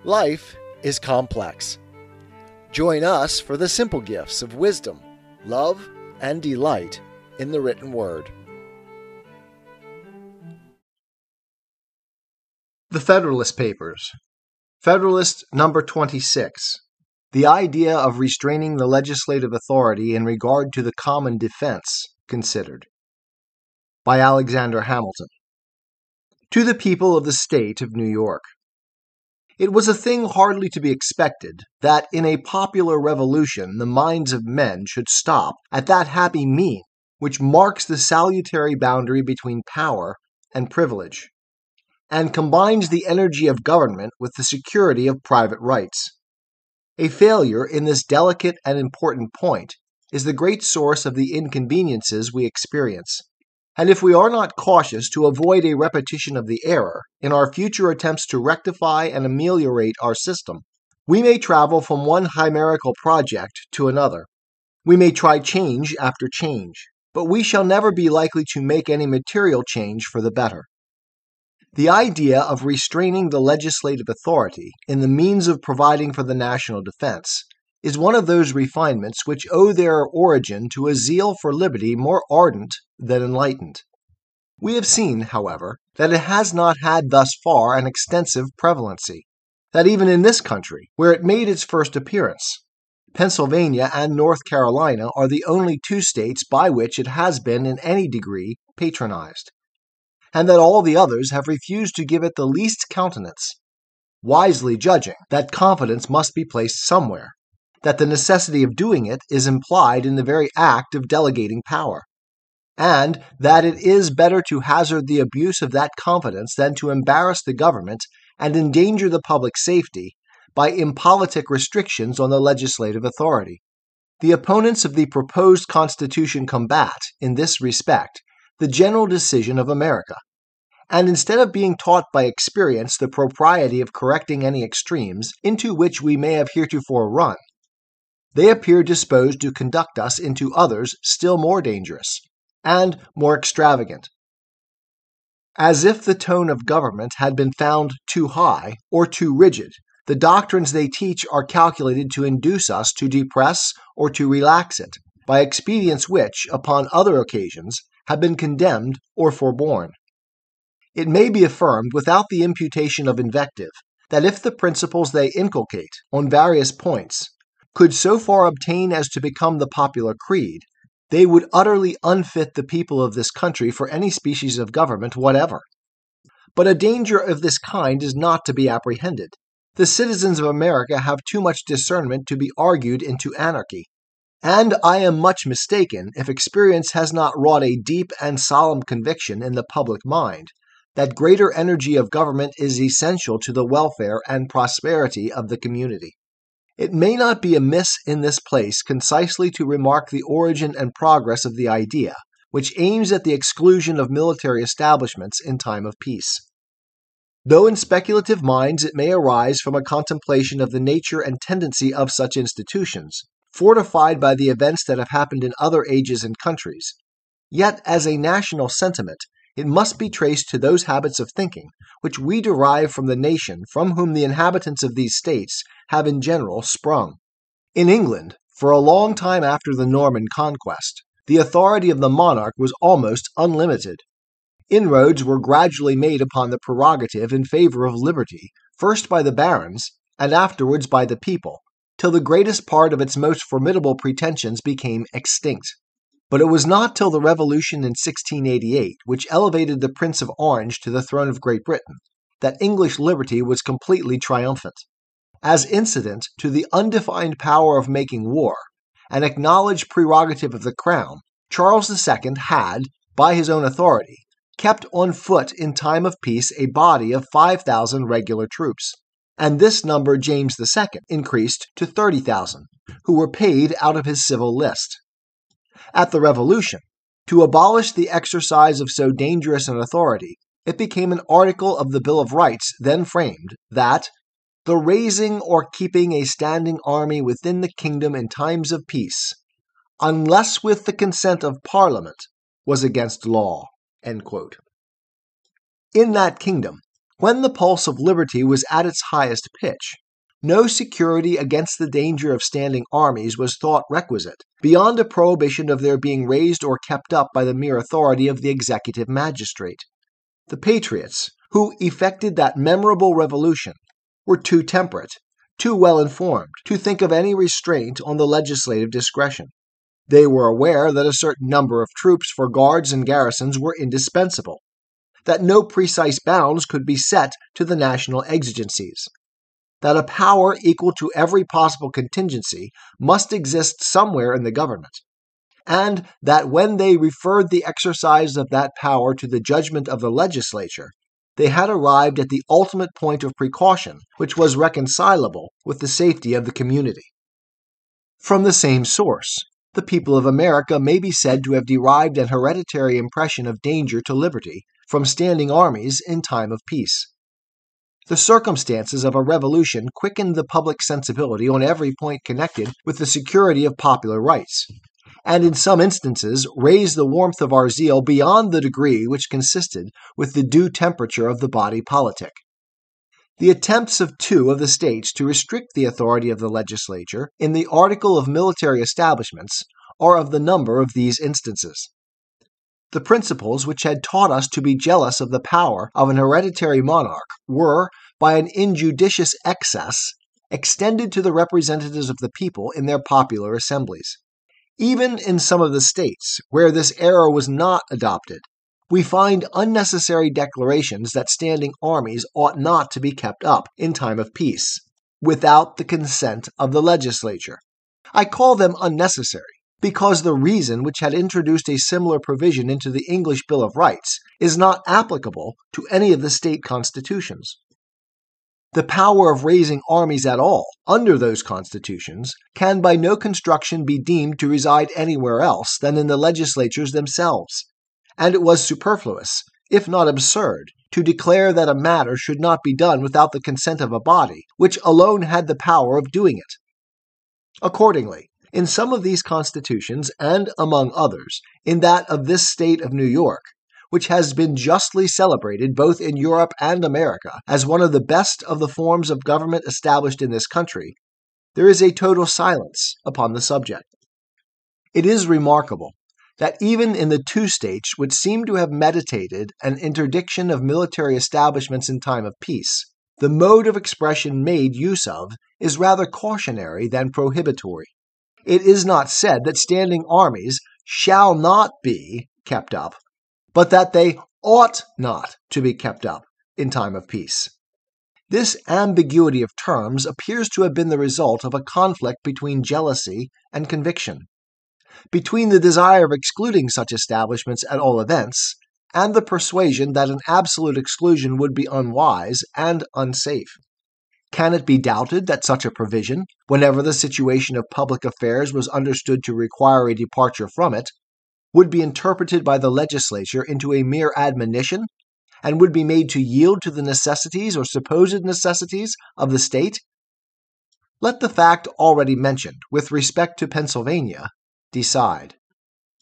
Life is complex. Join us for the simple gifts of wisdom, love, and delight in the written word. The Federalist Papers. Federalist number 26. The idea of restraining the legislative authority in regard to the common defense considered. By Alexander Hamilton. To the people of the state of New York. It was a thing hardly to be expected that in a popular revolution the minds of men should stop at that happy mean which marks the salutary boundary between power and privilege, and combines the energy of government with the security of private rights. A failure in this delicate and important point is the great source of the inconveniences we experience. And if we are not cautious to avoid a repetition of the error in our future attempts to rectify and ameliorate our system, we may travel from one chimerical project to another. We may try change after change, but we shall never be likely to make any material change for the better. The idea of restraining the legislative authority in the means of providing for the national defense is one of those refinements which owe their origin to a zeal for liberty more ardent than enlightened. We have seen, however, that it has not had thus far an extensive prevalency, that even in this country, where it made its first appearance, Pennsylvania and North Carolina are the only two states by which it has been in any degree patronized, and that all the others have refused to give it the least countenance, wisely judging that confidence must be placed somewhere, that the necessity of doing it is implied in the very act of delegating power, and that it is better to hazard the abuse of that confidence than to embarrass the government and endanger the public safety by impolitic restrictions on the legislative authority. The opponents of the proposed Constitution combat, in this respect, the general decision of America, and instead of being taught by experience the propriety of correcting any extremes into which we may have heretofore run, they appear disposed to conduct us into others still more dangerous and more extravagant. As if the tone of government had been found too high or too rigid, the doctrines they teach are calculated to induce us to depress or to relax it by expedients which, upon other occasions, have been condemned or forborne. It may be affirmed without the imputation of invective that if the principles they inculcate on various points could so far obtain as to become the popular creed, they would utterly unfit the people of this country for any species of government whatever. But a danger of this kind is not to be apprehended. The citizens of America have too much discernment to be argued into anarchy, and I am much mistaken if experience has not wrought a deep and solemn conviction in the public mind that greater energy of government is essential to the welfare and prosperity of the community. It may not be amiss in this place concisely to remark the origin and progress of the idea, which aims at the exclusion of military establishments in time of peace. Though in speculative minds it may arise from a contemplation of the nature and tendency of such institutions, fortified by the events that have happened in other ages and countries, yet as a national sentiment it must be traced to those habits of thinking which we derive from the nation from whom the inhabitants of these states have in general sprung. In England, for a long time after the Norman conquest, the authority of the monarch was almost unlimited. Inroads were gradually made upon the prerogative in favor of liberty, first by the barons, and afterwards by the people, till the greatest part of its most formidable pretensions became extinct. But it was not till the Revolution in 1688, which elevated the Prince of Orange to the throne of Great Britain, that English liberty was completely triumphant. As incident to the undefined power of making war, an acknowledged prerogative of the Crown, Charles II had, by his own authority, kept on foot in time of peace a body of 5,000 regular troops, and this number James II increased to 30,000, who were paid out of his civil list. At the Revolution, to abolish the exercise of so dangerous an authority, it became an article of the Bill of Rights then framed that the raising or keeping a standing army within the kingdom in times of peace, unless with the consent of Parliament, was against law. End quote. In that kingdom, When the pulse of liberty was at its highest pitch, no security against the danger of standing armies was thought requisite, beyond a prohibition of their being raised or kept up by the mere authority of the executive magistrate. The patriots, who effected that memorable revolution, were too temperate, too well informed, to think of any restraint on the legislative discretion. They were aware that a certain number of troops for guards and garrisons were indispensable, that no precise bounds could be set to the national exigencies, that a power equal to every possible contingency must exist somewhere in the government, and that when they referred the exercise of that power to the judgment of the legislature, they had arrived at the ultimate point of precaution which was reconcilable with the safety of the community. From the same source, the people of America may be said to have derived an hereditary impression of danger to liberty from standing armies in time of peace. The circumstances of a revolution quickened the public sensibility on every point connected with the security of popular rights, and in some instances raised the warmth of our zeal beyond the degree which consisted with the due temperature of the body politic. The attempts of two of the states to restrict the authority of the legislature in the article of military establishments are of the number of these instances. The principles which had taught us to be jealous of the power of an hereditary monarch were, by an injudicious excess, extended to the representatives of the people in their popular assemblies. Even in some of the states where this error was not adopted, we find unnecessary declarations that standing armies ought not to be kept up in time of peace, without the consent of the legislature. I call them unnecessary, because the reason which had introduced a similar provision into the English Bill of Rights is not applicable to any of the state constitutions. The power of raising armies at all under those constitutions can by no construction be deemed to reside anywhere else than in the legislatures themselves, and it was superfluous, if not absurd, to declare that a matter should not be done without the consent of a body which alone had the power of doing it. Accordingly, in some of these constitutions, and among others, in that of this state of New York, which has been justly celebrated both in Europe and America as one of the best of the forms of government established in this country, there is a total silence upon the subject. It is remarkable that even in the two states which seem to have meditated an interdiction of military establishments in time of peace, the mode of expression made use of is rather cautionary than prohibitory. It is not said that standing armies shall not be kept up, but that they ought not to be kept up in time of peace. This ambiguity of terms appears to have been the result of a conflict between jealousy and conviction, between the desire of excluding such establishments at all events, and the persuasion that an absolute exclusion would be unwise and unsafe. Can it be doubted that such a provision, whenever the situation of public affairs was understood to require a departure from it, would be interpreted by the legislature into a mere admonition, and would be made to yield to the necessities or supposed necessities of the state? Let the fact already mentioned with respect to Pennsylvania decide.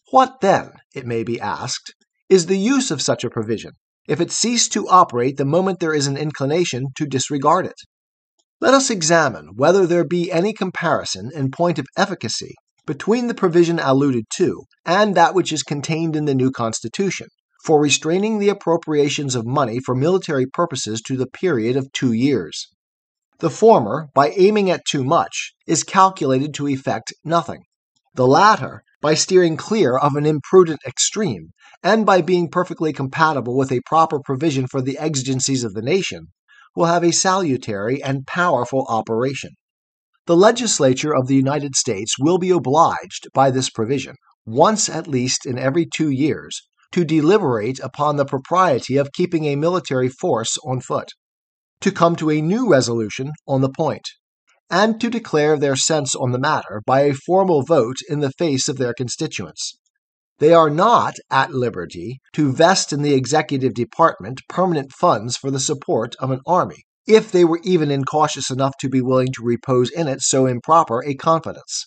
What then, it may be asked, is the use of such a provision, if it cease to operate the moment there is an inclination to disregard it? Let us examine whether there be any comparison in point of efficacy between the provision alluded to and that which is contained in the new Constitution, for restraining the appropriations of money for military purposes to the period of 2 years. The former, by aiming at too much, is calculated to effect nothing. The latter, by steering clear of an imprudent extreme, and by being perfectly compatible with a proper provision for the exigencies of the nation, will have a salutary and powerful operation. The legislature of the United States will be obliged, by this provision, once at least in every 2 years, to deliberate upon the propriety of keeping a military force on foot, to come to a new resolution on the point, and to declare their sense on the matter by a formal vote in the face of their constituents. They are not at liberty to vest in the executive department permanent funds for the support of an army, if they were even incautious enough to be willing to repose in it so improper a confidence.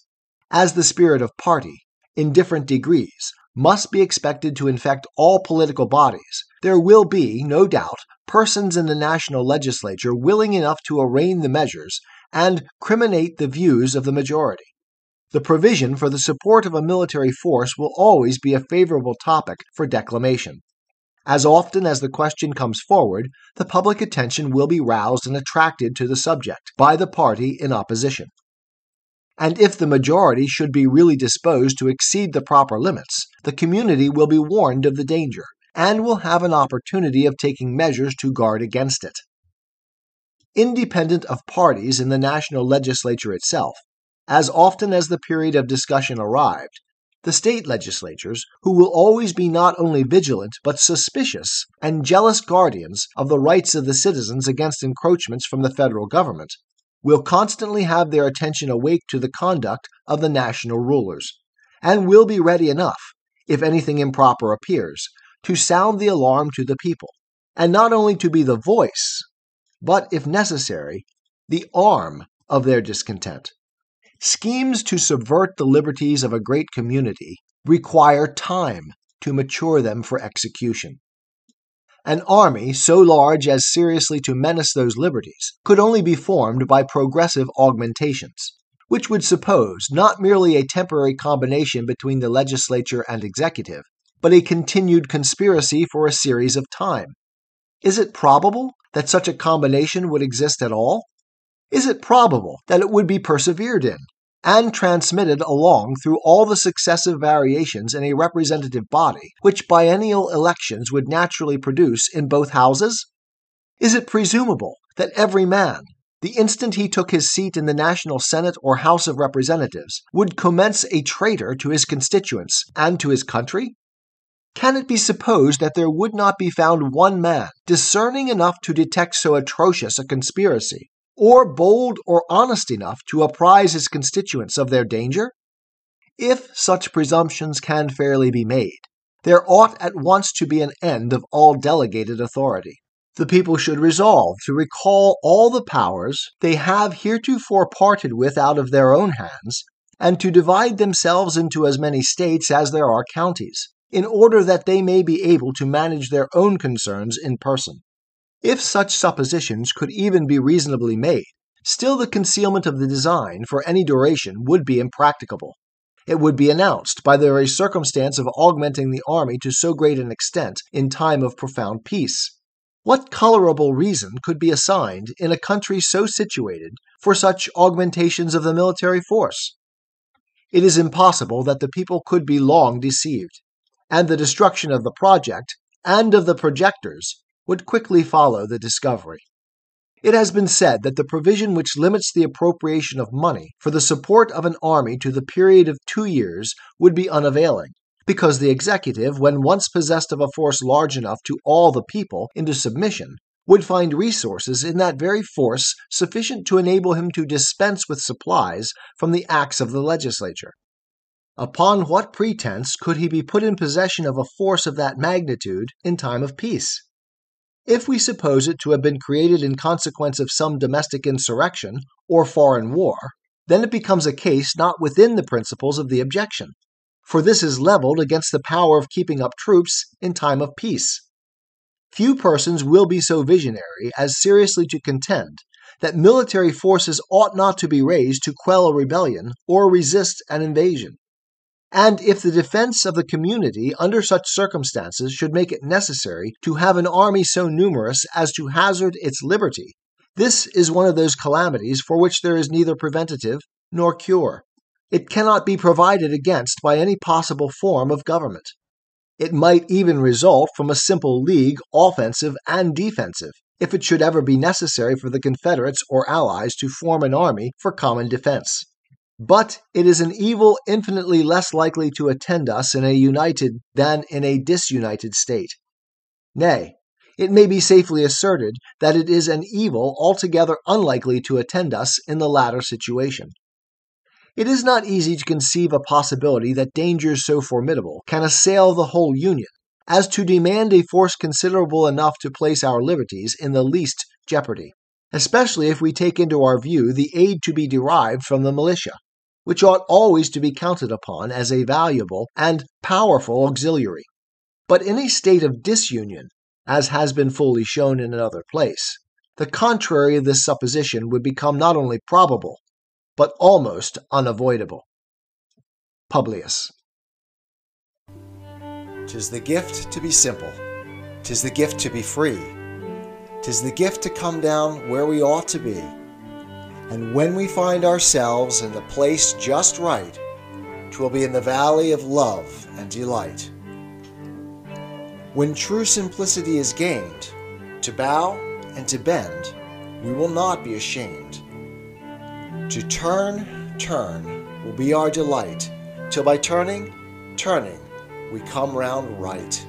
As the spirit of party, in different degrees, must be expected to infect all political bodies, there will be, no doubt, persons in the national legislature willing enough to arraign the measures and criminate the views of the majority. The provision for the support of a military force will always be a favorable topic for declamation. As often as the question comes forward, the public attention will be roused and attracted to the subject by the party in opposition. And if the majority should be really disposed to exceed the proper limits, the community will be warned of the danger and will have an opportunity of taking measures to guard against it. Independent of parties in the national legislature itself, as often as the period of discussion arrived, the state legislatures, who will always be not only vigilant but suspicious and jealous guardians of the rights of the citizens against encroachments from the federal government, will constantly have their attention awake to the conduct of the national rulers, and will be ready enough, if anything improper appears, to sound the alarm to the people, and not only to be the voice, but, if necessary, the arm of their discontent. Schemes to subvert the liberties of a great community require time to mature them for execution. An army so large as seriously to menace those liberties could only be formed by progressive augmentations, which would suppose not merely a temporary combination between the legislature and executive, but a continued conspiracy for a series of time. Is it probable that such a combination would exist at all? Is it probable that it would be persevered in and transmitted along through all the successive variations in a representative body which biennial elections would naturally produce in both houses? Is it presumable that every man, the instant he took his seat in the National Senate or House of Representatives, would commence a traitor to his constituents and to his country? Can it be supposed that there would not be found one man discerning enough to detect so atrocious a conspiracy, or bold or honest enough to apprise his constituents of their danger? If such presumptions can fairly be made, there ought at once to be an end of all delegated authority. The people should resolve to recall all the powers they have heretofore parted with out of their own hands, and to divide themselves into as many states as there are counties, in order that they may be able to manage their own concerns in person. If such suppositions could even be reasonably made, still the concealment of the design for any duration would be impracticable. It would be announced by the very circumstance of augmenting the army to so great an extent in time of profound peace. What colorable reason could be assigned in a country so situated for such augmentations of the military force? It is impossible that the people could be long deceived, and the destruction of the project and of the projectors would quickly follow the discovery. It has been said that the provision which limits the appropriation of money for the support of an army to the period of 2 years would be unavailing, because the executive, when once possessed of a force large enough to awe the people into submission, would find resources in that very force sufficient to enable him to dispense with supplies from the acts of the legislature. Upon what pretense could he be put in possession of a force of that magnitude in time of peace? If we suppose it to have been created in consequence of some domestic insurrection or foreign war, then it becomes a case not within the principles of the objection, for this is leveled against the power of keeping up troops in time of peace. Few persons will be so visionary as seriously to contend that military forces ought not to be raised to quell a rebellion or resist an invasion. And if the defense of the community under such circumstances should make it necessary to have an army so numerous as to hazard its liberty, this is one of those calamities for which there is neither preventative nor cure. It cannot be provided against by any possible form of government. It might even result from a simple league, offensive and defensive, if it should ever be necessary for the Confederates or Allies to form an army for common defense. But it is an evil infinitely less likely to attend us in a united than in a disunited state. Nay, it may be safely asserted that it is an evil altogether unlikely to attend us in the latter situation. It is not easy to conceive a possibility that dangers so formidable can assail the whole Union as to demand a force considerable enough to place our liberties in the least jeopardy, especially if we take into our view the aid to be derived from the militia. which ought always to be counted upon as a valuable and powerful auxiliary. But in a state of disunion, as has been fully shown in another place, the contrary of this supposition would become not only probable, but almost unavoidable. Publius. 'Tis the gift to be simple, 'tis the gift to be free, 'tis the gift to come down where we ought to be, and when we find ourselves in the place just right, 'twill be in the valley of love and delight. When true simplicity is gained, to bow and to bend, we will not be ashamed. To turn will be our delight, till by turning, we come round right.